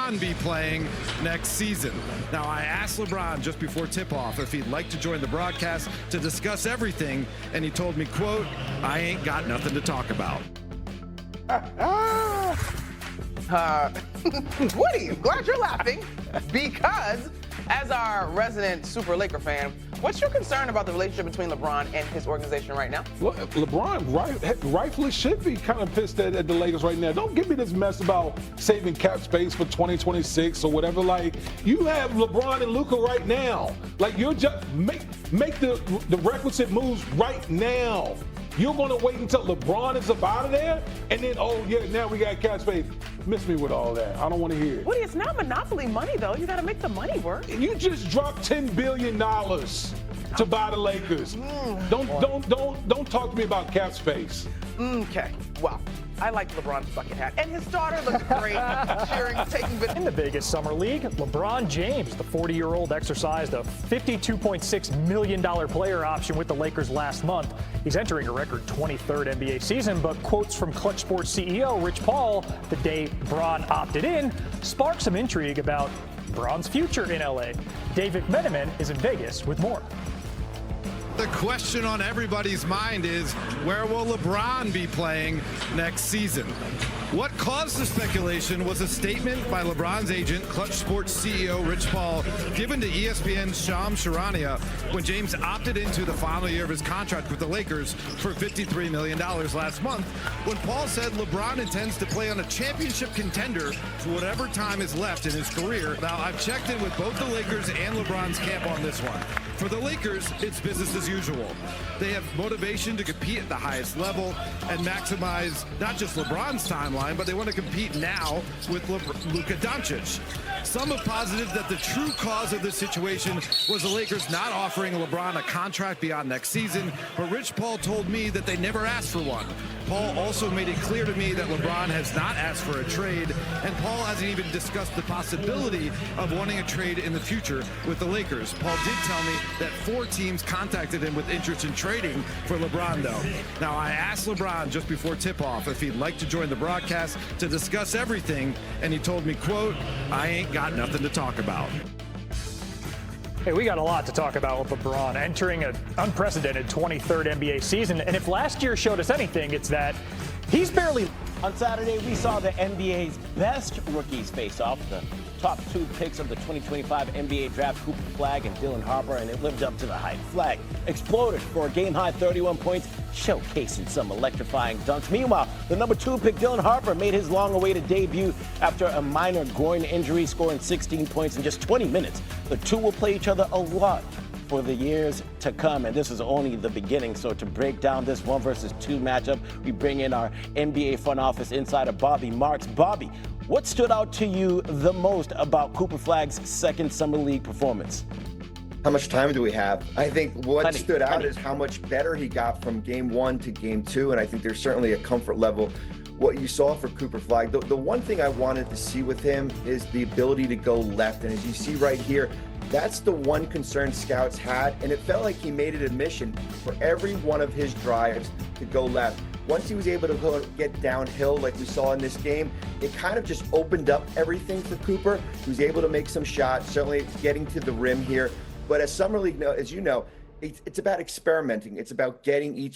LeBron be playing next season? Now, I asked LeBron just before tip-off if he'd like to join the broadcast to discuss everything, and he told me, quote, "I ain't got nothing to talk about." Woody, glad you're laughing because as our resident Super Laker fan, what's your concern about the relationship between LeBron and his organization right now? Well, LeBron rightfully should be kind of pissed at the Lakers right now. Don't give me this mess about saving cap space for 2026 or whatever. Like, you have LeBron and Luka right now. Like, you're just make the requisite moves right now. You're going to wait until LeBron is up out of there, and then, oh, yeah, now we got cap space. Miss me with all that. I don't want to hear it. Woody, it's not monopoly money, though. You got to make the money work. You just dropped $10 billion to buy the Lakers. Don't talk to me about cap space. Okay, well, I like LeBron's bucket hat. And his daughter looks great, cheering, taking video. In the Vegas Summer League, LeBron James, the 40-year-old, exercised a $52.6 million player option with the Lakers last month. He's entering a record 23rd NBA season, but quotes from Clutch Sports CEO Rich Paul the day Bron opted in sparked some intrigue about Bron's future in LA. David McMenamin is in Vegas with more. The question on everybody's mind is, where will LeBron be playing next season? What caused the speculation was a statement by LeBron's agent, Clutch Sports CEO Rich Paul, given to ESPN's Shams Charania when James opted into the final year of his contract with the Lakers for $53 million last month, when Paul said LeBron intends to play on a championship contender for whatever time is left in his career. Now, I've checked in with both the Lakers and LeBron's camp on this one. For the Lakers, it's business as usual. They have motivation to compete at the highest level and maximize not just LeBron's timeline, but they want to compete now with Luka Doncic. Some have posited that the true cause of this situation was the Lakers not offering LeBron a contract beyond next season, but Rich Paul told me that they never asked for one. Paul also made it clear to me that LeBron has not asked for a trade, and Paul hasn't even discussed the possibility of wanting a trade in the future with the Lakers. Paul did tell me that 4 teams contacted him with interest in trading for LeBron, though. Now, I asked LeBron just before tip-off if he'd like to join the broadcast to discuss everything, and he told me, quote, "I ain't got nothing to talk about." Hey, we got a lot to talk about with LeBron entering an unprecedented 23rd NBA season. And if last year showed us anything, it's that he's barely. On Saturday, we saw the NBA's best rookies face off. The top 2 picks of the 2025 NBA draft, Cooper Flag and Dylan Harper, and it lived up to the hype. Flag exploded for a game-high 31 points, showcasing some electrifying dunks. Meanwhile, the number 2 pick, Dylan Harper, made his long-awaited debut after a minor groin injury, scoring 16 points in just 20 minutes. The two will play each other a lot for the years to come, and this is only the beginning. So to break down this 1 versus 2 matchup, we bring in our NBA front office insider, Bobby Marks. Bobby, what stood out to you the most about Cooper Flag's second Summer League performance? How much time do we have? I think what stood out is how much better he got from game 1 to game 2, and I think there's certainly a comfort level. What you saw for Cooper Flag, the one thing I wanted to see with him is the ability to go left, and as you see right here, that's the one concern scouts had, and it felt like he made it a mission for every one of his drives to go left. Once he was able to go get downhill like we saw in this game, it kind of just opened up everything for Cooper. He was able to make some shots, certainly getting to the rim here. But as Summer League, as you know, it's about experimenting. It's about getting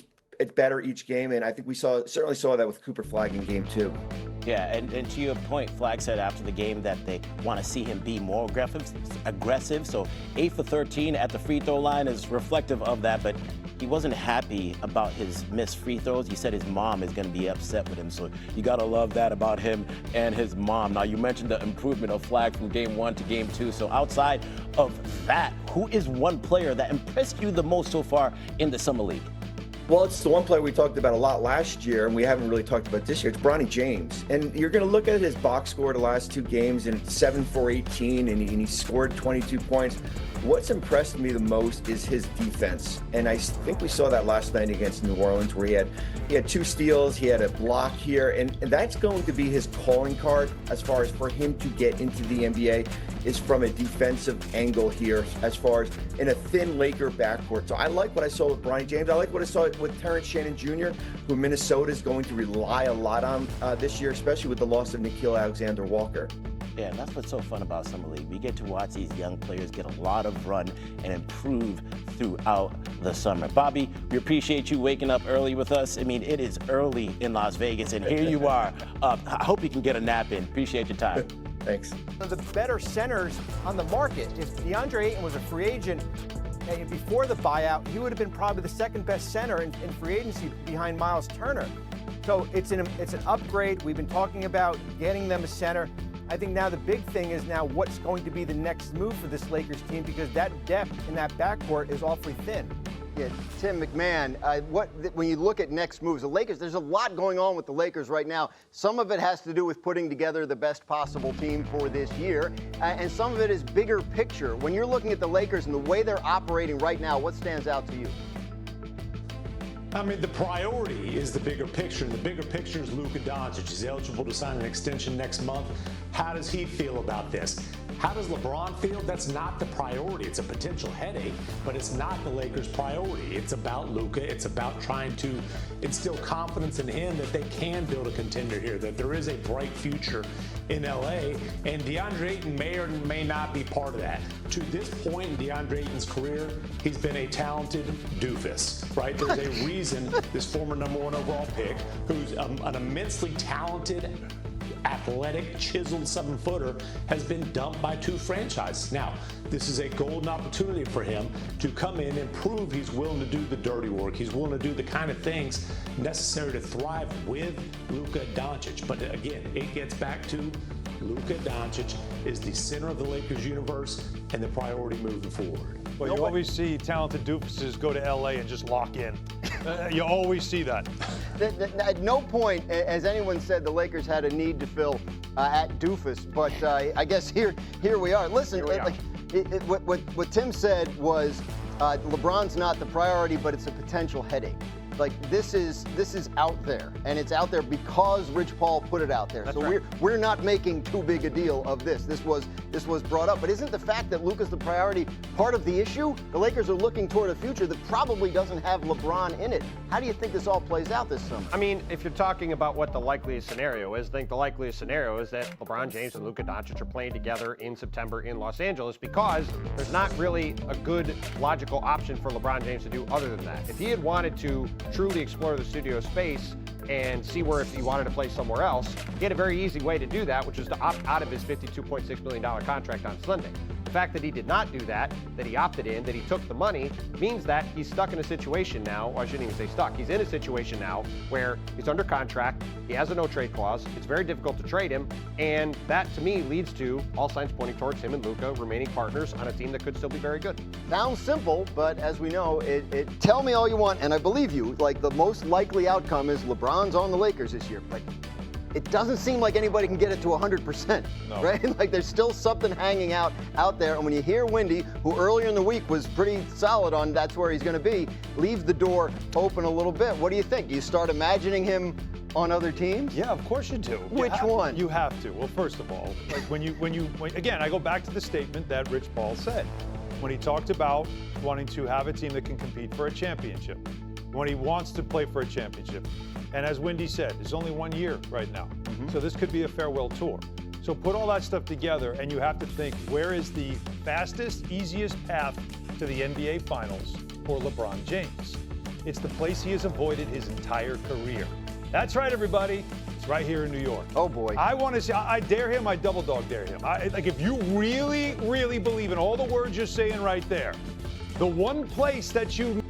better each game, and I think we certainly saw that with Cooper Flag in game 2. Yeah, and to your point, Flag said after the game that they want to see him be more aggressive. So 8 for 13 at the free throw line is reflective of that, but he wasn't happy about his missed free throws. He said his mom is going to be upset with him, so you got to love that about him and his mom. Now, you mentioned the improvement of Flag from game 1 to game 2, so outside of that, who is one player that impressed you the most so far in the Summer League? Well, it's the one player we talked about a lot last year, and we haven't really talked about this year. It's Bronny James. And you're going to look at his box score the last 2 games, and it's 7 for 18, and he scored 22 points. What's impressed me the most is his defense. And I think we saw that last night against New Orleans, where he had 2 steals, he had a block here, and that's going to be his calling card as far as for him to get into the NBA is from a defensive angle here, as far as in a thin Laker backcourt. So I like what I saw with Bronny James. I like what I saw with Terrence Shannon Jr., who Minnesota is going to rely a lot on this year, especially with the loss of Nickeil Alexander-Walker. Yeah, that's what's so fun about Summer League. We get to watch these young players get a lot of run and improve throughout the summer. Bobby, we appreciate you waking up early with us. I mean, it is early in Las Vegas, and here you are. I hope you can get a nap in. Appreciate your time. Thanks. The better centers on the market. If DeAndre Ayton was a free agent before the buyout, he would have been probably the second best center in free agency behind Miles Turner. So it's an upgrade. We've been talking about getting them a center. I think now the big thing is now what's going to be the next move for this Lakers team, because that depth in that backcourt is awfully thin. Yeah, Tim McMahon, when you look at next moves, the Lakers, there's a lot going on with the Lakers right now. Some of it has to do with putting together the best possible team for this year, and some of it is bigger picture. When you're looking at the Lakers and the way they're operating right now, what stands out to you? I mean, the priority is the bigger picture, and the bigger picture is Luka Doncic. He's eligible to sign an extension next month. How does he feel about this? How does LeBron feel? That's not the priority. It's a potential headache, but it's not the Lakers' priority. It's about Luka. It's about trying to instill confidence in him that they can build a contender here, that there is a bright future in LA, and DeAndre Ayton may or may not be part of that. To this point in DeAndre Ayton's career, he's been a talented doofus, right? There's a reason this former #1 overall pick, who's an immensely talented, athletic, chiseled 7-footer, has been dumped by 2 franchises. Now, this is a golden opportunity for him to come in and prove he's willing to do the dirty work. He's willing to do the kind of things necessary to thrive with Luka Doncic. But again, it gets back to Luka Doncic is the center of the Lakers universe and the priority moving forward. Well, you always see talented doofuses go to LA and just lock in. You always see that. At no point has anyone said the Lakers had a need to fill at doofus, but I guess here we are. Listen, what Tim said was LeBron's not the priority, but it's a potential headache. Like this is out there, and it's out there because Rich Paul put it out there. That's so right. we're not making too big a deal of this. This was brought up, but isn't the fact that Luka's the priority part of the issue? The Lakers are looking toward a future that probably doesn't have LeBron in it. How do you think this all plays out this summer? I mean, if you're talking about what the likeliest scenario is, I think the likeliest scenario is that LeBron James and Luka Doncic are playing together in September in Los Angeles, because there's not really a good logical option for LeBron James to do other than that. If he had wanted to truly explore the studio space and see where if he wanted to play somewhere else, he had a very easy way to do that, which was to opt out of his $52.6 million contract on Sunday. The fact that he did not do that, that he opted in, that he took the money, means that he's stuck in a situation now, or I shouldn't even say stuck, he's in a situation now where he's under contract, he has a no-trade clause, it's very difficult to trade him, and that, to me, leads to all signs pointing towards him and Luka remaining partners on a team that could still be very good. Sounds simple, but as we know, tell me all you want, and I believe you, like the most likely outcome is LeBron's on the Lakers this year. But it doesn't seem like anybody can get it to 100%, right? Like there's still something hanging out there. And when you hear Windy, who earlier in the week was pretty solid on that's where he's going to be, leave the door open a little bit. What do you think? You start imagining him on other teams? Yeah, of course you do. Which one? You have to. Well, first of all, like when again, I go back to the statement that Rich Paul said when he talked about wanting to have a team that can compete for a championship, when he wants to play for a championship. And as Wendy said, there's only 1 year right now. So this could be a farewell tour. So put all that stuff together, and you have to think, where is the fastest, easiest path to the NBA Finals for LeBron James? It's the place he has avoided his entire career. That's right, everybody. It's right here in New York. Oh, boy. I want to see, I dare him, I double dog dare him. Like, if you really, really believe in all the words you're saying right there, the one place that you